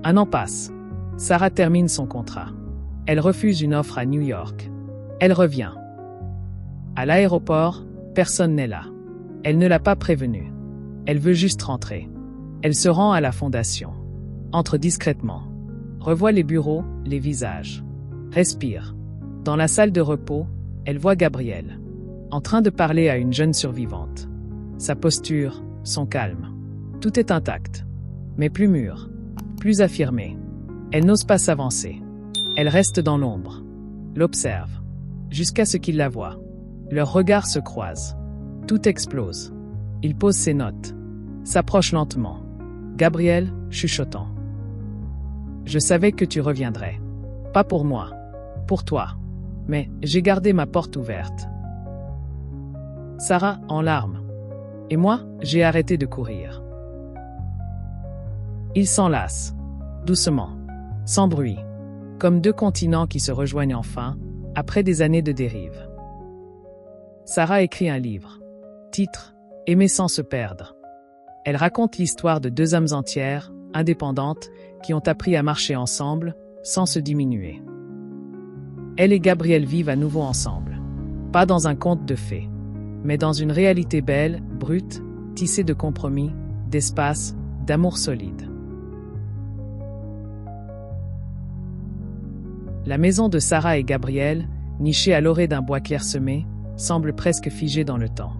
Un an passe. Sarah termine son contrat. Elle refuse une offre à New York. Elle revient. À l'aéroport, personne n'est là. Elle ne l'a pas prévenu. Elle veut juste rentrer. Elle se rend à la fondation. Entre discrètement. Revoit les bureaux, les visages. Respire. Dans la salle de repos, elle voit Gabriel, en train de parler à une jeune survivante. Sa posture, son calme. Tout est intact. Mais plus mûr. Plus affirmé. Elle n'ose pas s'avancer. Elle reste dans l'ombre. L'observe. Jusqu'à ce qu'il la voie. Leurs regards se croisent. Tout explose. Il pose ses notes. S'approche lentement. Gabriel, chuchotant. Je savais que tu reviendrais. Pas pour moi. Pour toi. Mais j'ai gardé ma porte ouverte. Sarah, en larmes. Et moi, j'ai arrêté de courir. Ils s'enlacent. Doucement. Sans bruit. Comme deux continents qui se rejoignent enfin, après des années de dérive. Sarah écrit un livre. Titre, Aimer sans se perdre. Elle raconte l'histoire de deux âmes entières, indépendantes, qui ont appris à marcher ensemble, sans se diminuer. Elle et Gabriel vivent à nouveau ensemble. Pas dans un conte de fées, mais dans une réalité belle, brute, tissée de compromis, d'espace, d'amour solide. La maison de Sarah et Gabriel, nichée à l'orée d'un bois clairsemé, semble presque figée dans le temps.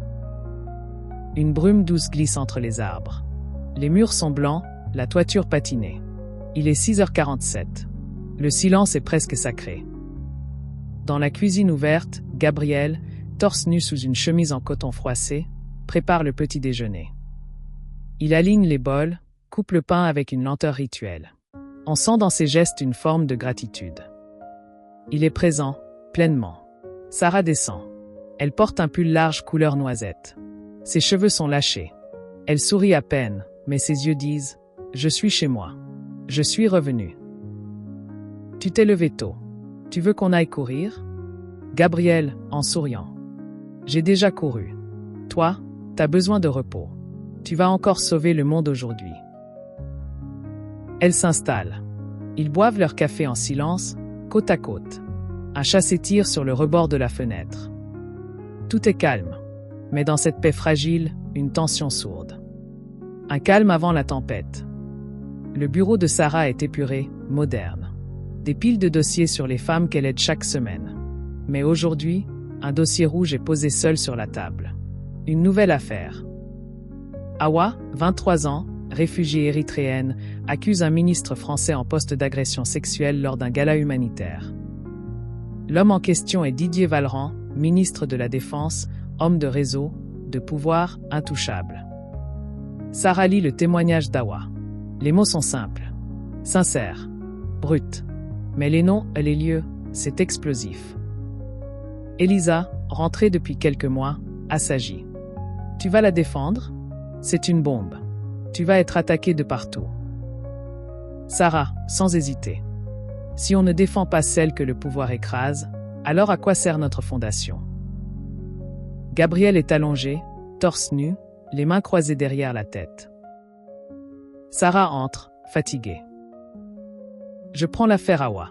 Une brume douce glisse entre les arbres. Les murs sont blancs, la toiture patinée. Il est 6h47. Le silence est presque sacré. Dans la cuisine ouverte, Gabriel, torse nu sous une chemise en coton froissé, prépare le petit déjeuner. Il aligne les bols, coupe le pain avec une lenteur rituelle. On sent dans ses gestes une forme de gratitude. Il est présent, pleinement. Sarah descend. Elle porte un pull large couleur noisette. Ses cheveux sont lâchés. Elle sourit à peine, mais ses yeux disent « Je suis chez moi. Je suis revenu. » Tu t'es levé tôt. Tu veux qu'on aille courir? Gabriel, en souriant. J'ai déjà couru. Toi, t'as besoin de repos. Tu vas encore sauver le monde aujourd'hui. Elle s'installe. Ils boivent leur café en silence, côte à côte. Un chat s'étire sur le rebord de la fenêtre. Tout est calme. Mais dans cette paix fragile, une tension sourde. Un calme avant la tempête. Le bureau de Sarah est épuré, moderne. Des piles de dossiers sur les femmes qu'elle aide chaque semaine. Mais aujourd'hui, un dossier rouge est posé seul sur la table. Une nouvelle affaire. Awa, 23 ans, réfugiée érythréenne, accuse un ministre français en poste d'agression sexuelle lors d'un gala humanitaire. L'homme en question est Didier Valran, ministre de la Défense, homme de réseau, de pouvoir, intouchable. Sarah lit le témoignage d'Awa. Les mots sont simples, sincères, bruts. Mais les noms et les lieux, c'est explosif. Elisa, rentrée depuis quelques mois, assagit. Tu vas la défendre? C'est une bombe. Tu vas être attaquée de partout. Sarah, sans hésiter. Si on ne défend pas celle que le pouvoir écrase, alors à quoi sert notre fondation? Gabriel est allongé, torse nu, les mains croisées derrière la tête. Sarah entre, fatiguée. Je prends l'affaire Awa.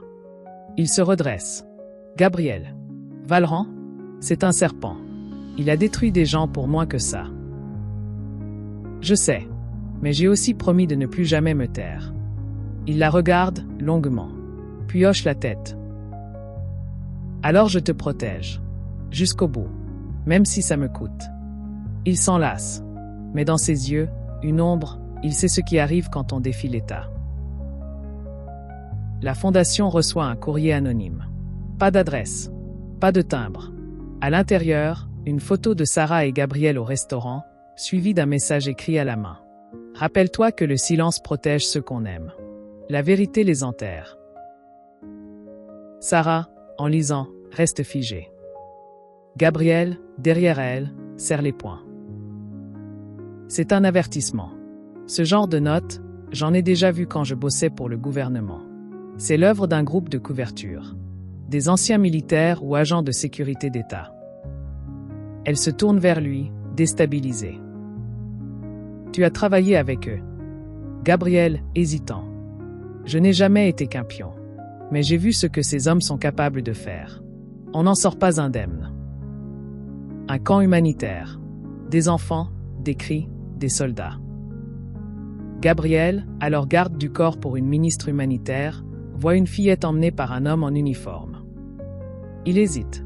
Il se redresse. Gabriel. Valran? C'est un serpent. Il a détruit des gens pour moins que ça. Je sais. Mais j'ai aussi promis de ne plus jamais me taire. Il la regarde, longuement. Puis hoche la tête. Alors je te protège. Jusqu'au bout. Même si ça me coûte. Il s'enlace. Mais dans ses yeux, une ombre, il sait ce qui arrive quand on défie l'État. La fondation reçoit un courrier anonyme. Pas d'adresse. Pas de timbre. À l'intérieur, une photo de Sarah et Gabriel au restaurant, suivie d'un message écrit à la main. Rappelle-toi que le silence protège ceux qu'on aime. La vérité les enterre. Sarah, en lisant, reste figée. Gabriel, derrière elle, serre les poings. C'est un avertissement. Ce genre de note, j'en ai déjà vu quand je bossais pour le gouvernement. C'est l'œuvre d'un groupe de couverture. Des anciens militaires ou agents de sécurité d'État. Elle se tourne vers lui, déstabilisée. Tu as travaillé avec eux. Gabriel, hésitant. Je n'ai jamais été qu'un pion. Mais j'ai vu ce que ces hommes sont capables de faire. On n'en sort pas indemne. Un camp humanitaire. Des enfants, des cris, des soldats. Gabriel, alors garde du corps pour une ministre humanitaire, voit une fillette emmenée par un homme en uniforme. Il hésite.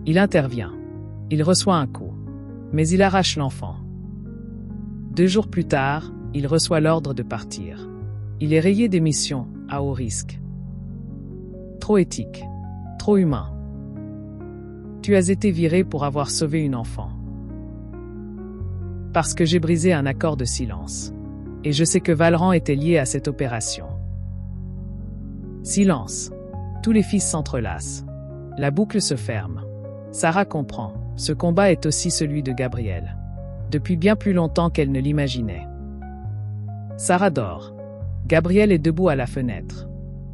Il intervient. Il reçoit un coup. Mais il arrache l'enfant. 2 jours plus tard, il reçoit l'ordre de partir. Il est rayé des missions, à haut risque. Trop éthique. Trop humain. Tu as été viré pour avoir sauvé une enfant. Parce que j'ai brisé un accord de silence. Et je sais que Valran était lié à cette opération. Silence. Tous les fils s'entrelacent. La boucle se ferme. Sarah comprend. Ce combat est aussi celui de Gabriel. Depuis bien plus longtemps qu'elle ne l'imaginait. Sarah dort. Gabriel est debout à la fenêtre.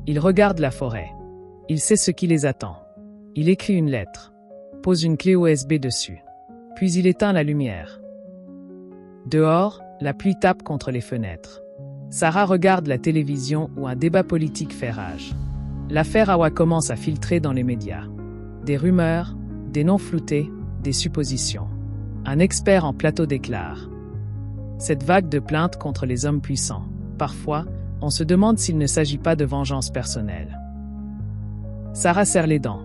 Il regarde la forêt. Il sait ce qui les attend. Il écrit une lettre. Pose une clé USB dessus. Puis il éteint la lumière. Dehors, la pluie tape contre les fenêtres. Sarah regarde la télévision où un débat politique fait rage. L'affaire Awa commence à filtrer dans les médias. Des rumeurs, des noms floutés, des suppositions. Un expert en plateau déclare. Cette vague de plaintes contre les hommes puissants. Parfois, on se demande s'il ne s'agit pas de vengeance personnelle. Sarah serre les dents.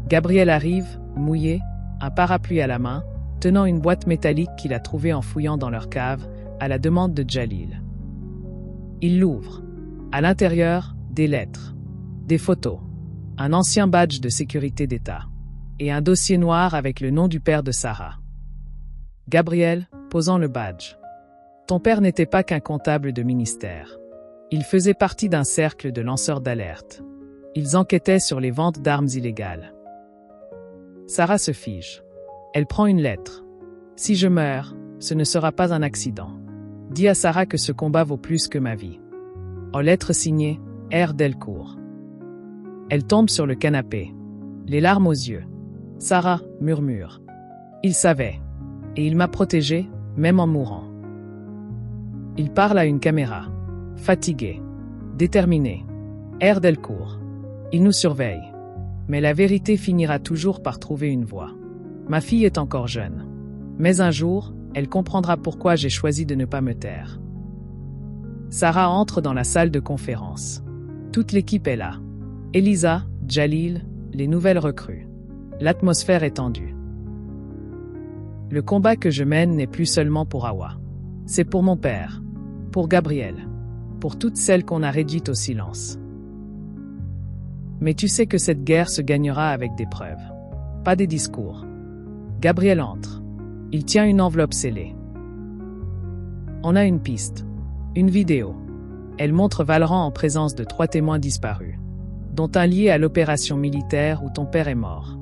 Gabriel arrive, mouillé, un parapluie à la main, tenant une boîte métallique qu'il a trouvée en fouillant dans leur cave, à la demande de Jalil. Il l'ouvre. À l'intérieur, des lettres, des photos, un ancien badge de sécurité d'État et un dossier noir avec le nom du père de Sarah. Gabriel, posant le badge. Ton père n'était pas qu'un comptable de ministère. Il faisait partie d'un cercle de lanceurs d'alerte. Ils enquêtaient sur les ventes d'armes illégales. Sarah se fige. Elle prend une lettre. Si je meurs, ce ne sera pas un accident. Dis à Sarah que ce combat vaut plus que ma vie. En lettre signée, R. Delcourt. Elle tombe sur le canapé. Les larmes aux yeux. Sarah murmure. Il savait. Et il m'a protégée, même en mourant. Il parle à une caméra. Fatigué. Déterminé. R. Delcourt. Il nous surveille. Mais la vérité finira toujours par trouver une voie. Ma fille est encore jeune. Mais un jour, elle comprendra pourquoi j'ai choisi de ne pas me taire. Sarah entre dans la salle de conférence. Toute l'équipe est là. Elisa, Jalil, les nouvelles recrues. L'atmosphère est tendue. Le combat que je mène n'est plus seulement pour Awa. C'est pour mon père. Pour Gabriel. Pour toutes celles qu'on a réduites au silence. Mais tu sais que cette guerre se gagnera avec des preuves. Pas des discours. Gabriel entre. Il tient une enveloppe scellée. On a une piste. Une vidéo. Elle montre Valran en présence de 3 témoins disparus, dont un lié à l'opération militaire où ton père est mort.